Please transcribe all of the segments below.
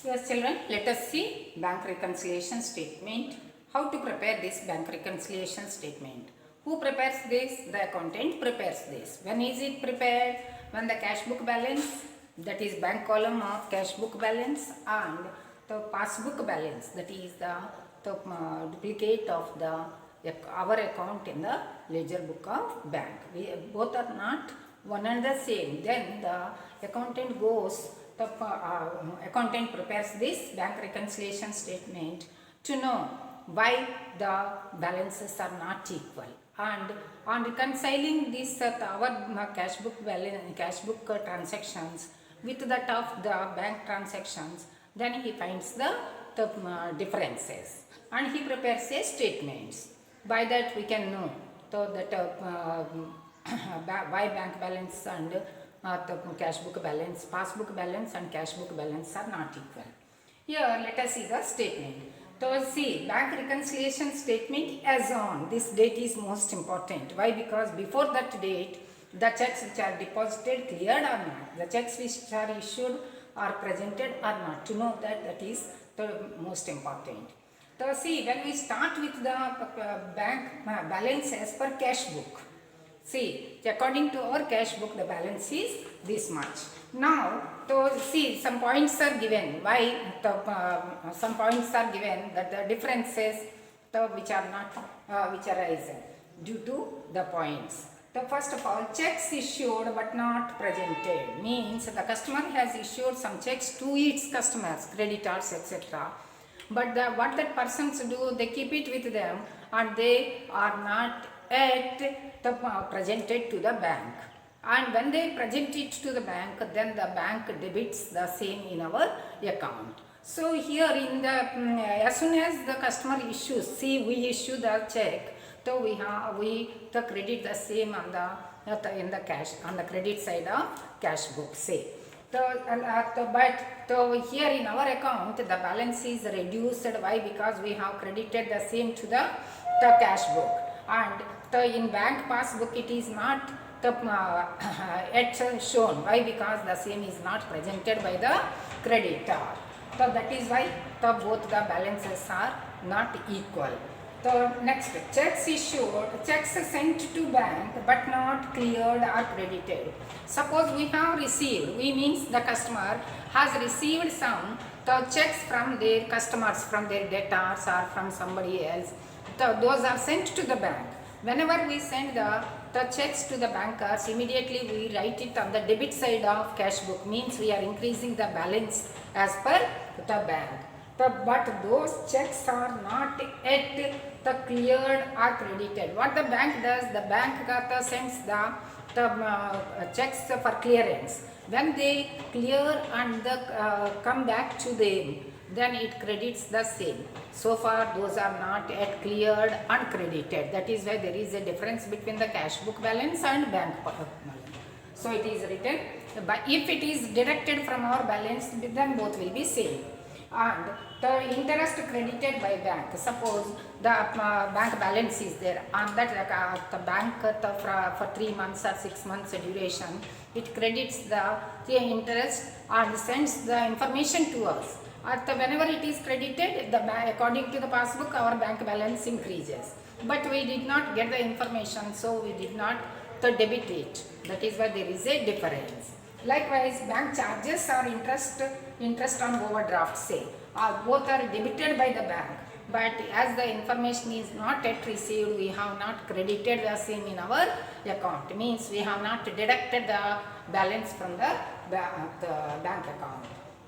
Yes, children, let us see bank reconciliation statement. How to prepare this bank reconciliation statement? Who prepares this? The accountant prepares this. When is it prepared? When the cash book balance, that is bank column of cash book balance, and the passbook balance, that is the duplicate of the our account in the ledger book of bank. Both are not one and the same. Then the accountant goes, the accountant prepares this bank reconciliation statement to know why the balances are not equal, and on reconciling this our cash book balance, cash book transactions with that of the bank transactions, then he finds the differences and he prepares a statements. By that we can know so that why bank balance and the cash book balance, passbook balance and cash book balance are not equal. Here let us see the statement. So see, bank reconciliation statement as on. This date is most important. Why? Because before that date, the checks which are deposited cleared or not, the checks which are issued are presented or not. To know that, that is the most important. So see, when we start with the bank balance as per cash book, see, according to our cash book, the balance is this much. Now, to see, some points are given. Why? Some points are given that the differences which are not which arise due to the points. The first of all, checks issued but not presented means the customer has issued some checks to its customers, creditors, etc. But what that persons do, they keep it with them and they are not yet presented to the bank. And when they present it to the bank, then the bank debits the same in our account. So here in the as soon as the customer issues, see, we issue the check, so we credit the same on the in the cash on the credit side of cash book, say. But here in our account the balance is reduced. Why? Because we have credited the same to the cash book, and in bank passbook it is not yet shown. Why? Because the same is not presented by the creditor. So that is why both the balances are not equal. So next, checks issued, checks sent to bank but not cleared or credited. Suppose we have received, we means the customer has received some checks from their customers, from their debtors or from somebody else. Those are sent to the bank. Whenever we send the checks to the bankers, immediately we write it on the debit side of cash book, means we are increasing the balance as per the bank. But those checks are not yet cleared or credited. What the bank does, the bank sends the checks for clearance. When they clear and come back to them, then it credits the same. So far those are not yet cleared and credited. That is why there is a difference between the cash book balance and bank balance. So it is written, but if it is deducted from our balance, then both will be same. And the interest credited by bank, suppose the bank balance is there, and that the bank for 3 months or 6 months duration, it credits the interest and sends the information to us. Whenever it is credited, according to the passbook, our bank balance increases. But we did not get the information, so we did not debit it. That is why there is a difference. Likewise, bank charges or interest on overdraft, say, both are debited by the bank. But as the information is not yet received, we have not credited the same in our account. Means we have not deducted the balance from the bank account.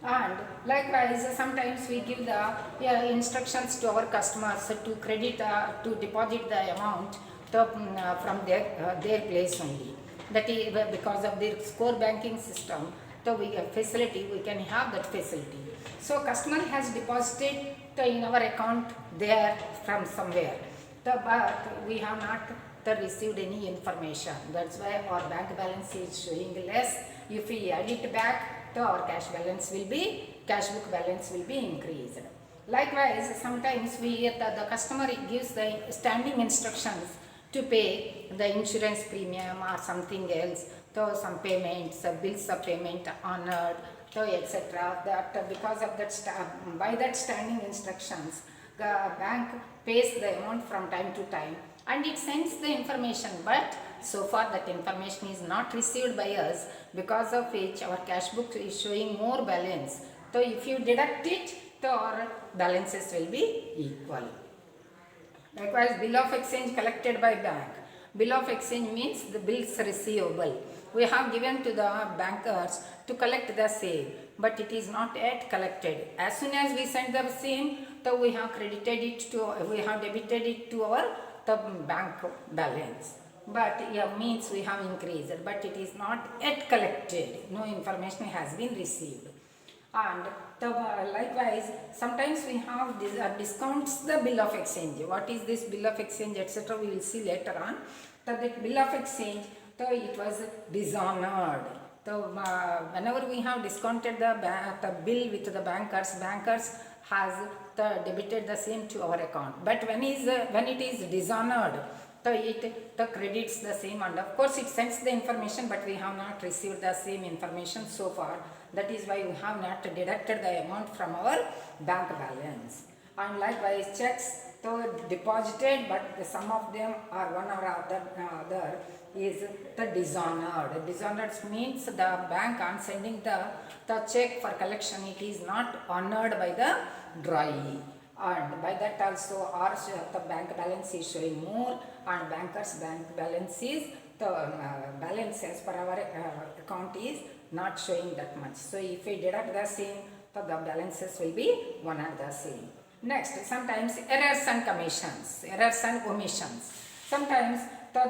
And likewise, sometimes we give the instructions to our customers to credit to deposit the amount from their place only. That is because of their core banking system. So we can have that facility. So customer has deposited in our account there from somewhere, but we have not received any information. That's why our bank balance is showing less. If we add it back, our cash book balance will be increased. Likewise, sometimes the customer gives the standing instructions to pay the insurance premium or something else. So some payments, bills of payment honored, so etc. That because of that, by that standing instructions, the bank pays the amount from time to time and it sends the information. But so far that information is not received by us, because of which our cash book is showing more balance. So if you deduct it, the our balances will be equal. Likewise, bill of exchange collected by bank. Bill of exchange means the bills receivable. We have given to the bankers to collect the same, but it is not yet collected. As soon as we send the same, so we have credited it to, we have debited it to our the bank balance. But yeah, means we have increased, but it is not yet collected. No information has been received. And likewise, sometimes we have discounts the bill of exchange. What is this bill of exchange, etc. We will see later on. So that bill of exchange, so it was dishonored. So whenever we have discounted the bill with the bankers has debited the same to our account. But when it is dishonored, so it credits the same, and of course it sends the information, but we have not received the same information so far. That is why we have not deducted the amount from our bank balance. And likewise, checks, so deposited, but some of them are one or other is the dishonored. Dishonored means the bank on sending the check for collection, it is not honored by the drawee. And by that also our the bank balance is showing more, and bankers bank balance is the balance as per our account is not showing that much. So if we deduct the same, so the balances will be one and the same. Next, sometimes errors and commissions, errors and omissions. Sometimes the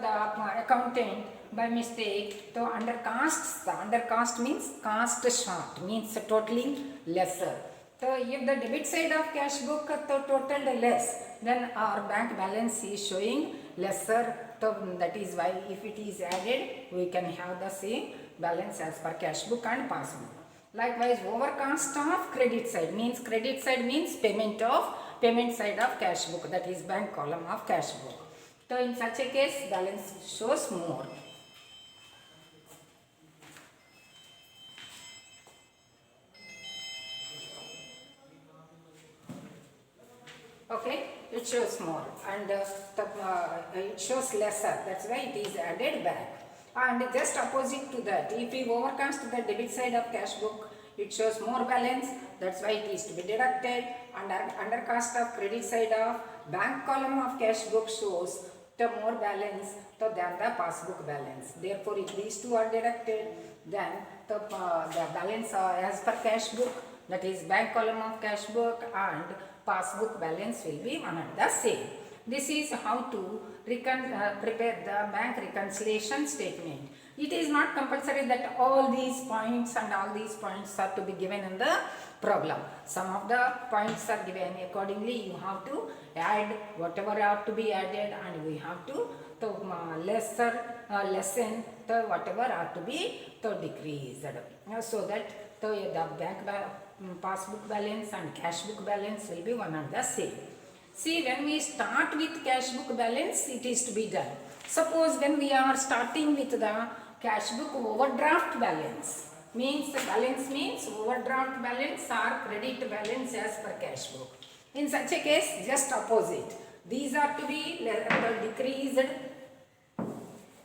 accountant by mistake to undercasts. The undercast means cast short, means totaling lesser. So if the debit side of cash book totaled less, then our bank balance is showing lesser. So that is why if it is added, we can have the same balance as per cash book and passbook. Likewise, overcast of credit side means payment side of cash book, that is bank column of cash book. So in such a case, balance shows more. Okay, it shows more, and it shows lesser, that's why it is added back. And just opposite to that, if we overcast the debit side of cash book, it shows more balance, that's why it is to be deducted. And undercast of credit side of bank column of cash book shows the more balance than the passbook balance. Therefore, if these two are deducted, then the balance as per cash book, that is bank column of cash book, and passbook balance will be one and the same. This is how to prepare the bank reconciliation statement. It is not compulsory that all these points and all these points are to be given in the problem. Some of the points are given, accordingly you have to add whatever are to be added, and we have to lessen the whatever are to be decreased, so that the bank passbook balance and cash book balance will be one and the same. See, when we start with cash book balance, it is to be done. Suppose when we are starting with the cash book overdraft balance, means overdraft balance or credit balance as per cash book. In such a case, just opposite. These are to be decreased,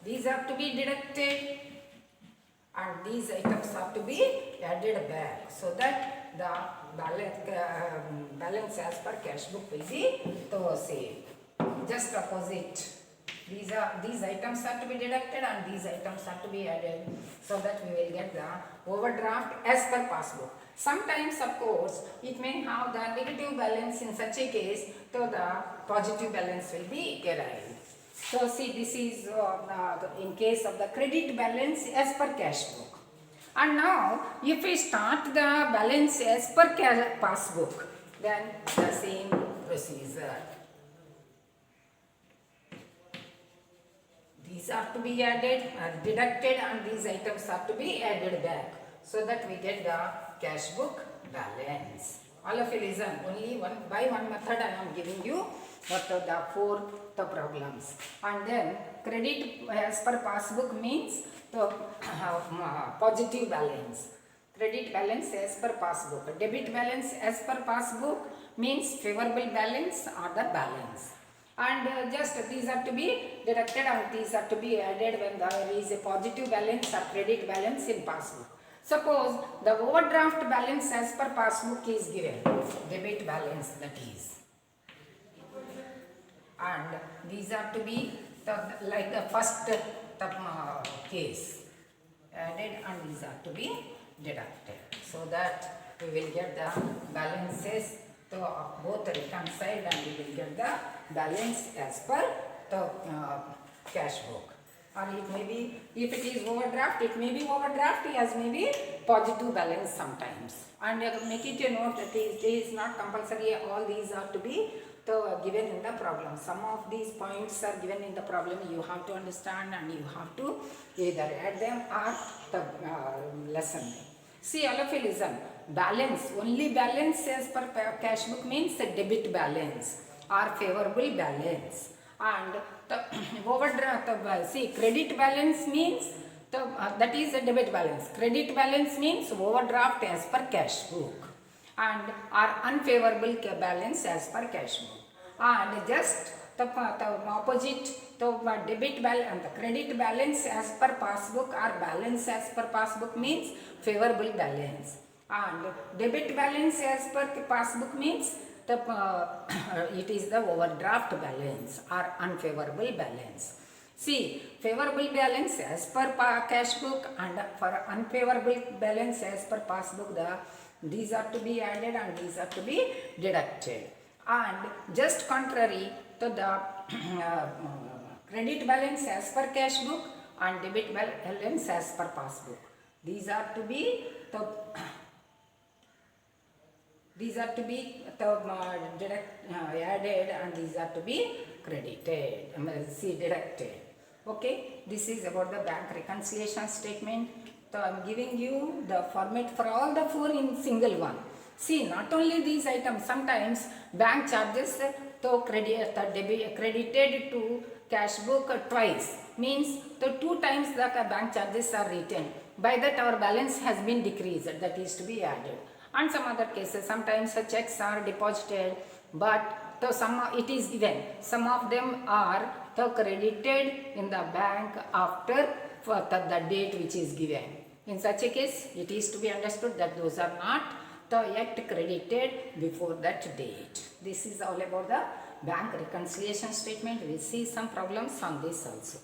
these are to be deducted, and these items are to be added back, so that the balance as per cash book will be the same. Just opposite. These items are to be deducted and these items are to be added, so that we will get the overdraft as per passbook. Sometimes, of course, it may have the negative balance. In such a case, so the positive balance will be arrived. So see, this is in case of the credit balance as per cash book. And now, if we start the balance as per passbook, then the same procedure. These are to be added, deducted, and these items are to be added back, so that we get the cash book balance. All of you listen. Only one method I am giving you. What are the four the problems? And then credit as per passbook means the positive balance. Credit balance as per passbook. Debit balance as per passbook means favorable balance or the balance. And just these are to be deducted and these are to be added when there is a positive balance or credit balance in passbook. Suppose the overdraft balance as per passbook is given, debit balance that is, and these are to be like the first case added and these are to be deducted, so that we will get the balances to both reconciled and we will get the balance as per the cash book. Or it may be, if it is overdraft, it may be overdraft as may be positive balance sometimes. And make it a note that it is not compulsory, all these are to be given in the problem. Some of these points are given in the problem, you have to understand and you have to either add them or the lesson. See, all of you listen, balance, only balance as per cash book means a debit balance or favorable balance. And the overdraft, see, credit balance means that is a debit balance. Credit balance means overdraft as per cash book and our unfavorable balance as per cash book. And just the opposite, the debit balance and the credit balance as per passbook or balance as per passbook means favorable balance. And debit balance as per passbook means the it is the overdraft balance or unfavorable balance. See, favorable balance as per cash book and for unfavorable balance as per passbook, these are to be added and these are to be deducted. And just contrary to the credit balance as per cash book and debit balance as per passbook, these are to be added and these are to be credited, deducted. Okay, this is about the bank reconciliation statement. So I am giving you the format for all the four in single one. See, not only these items, sometimes bank charges credited to cash book twice, means the two times the bank charges are written. By that our balance has been decreased, that is to be added. And some other cases, sometimes the checks are deposited, but it is given. Some of them are credited in the bank after the date which is given. In such a case, it is to be understood that those are not yet credited before that date. This is all about the bank reconciliation statement. We will see some problems on this also.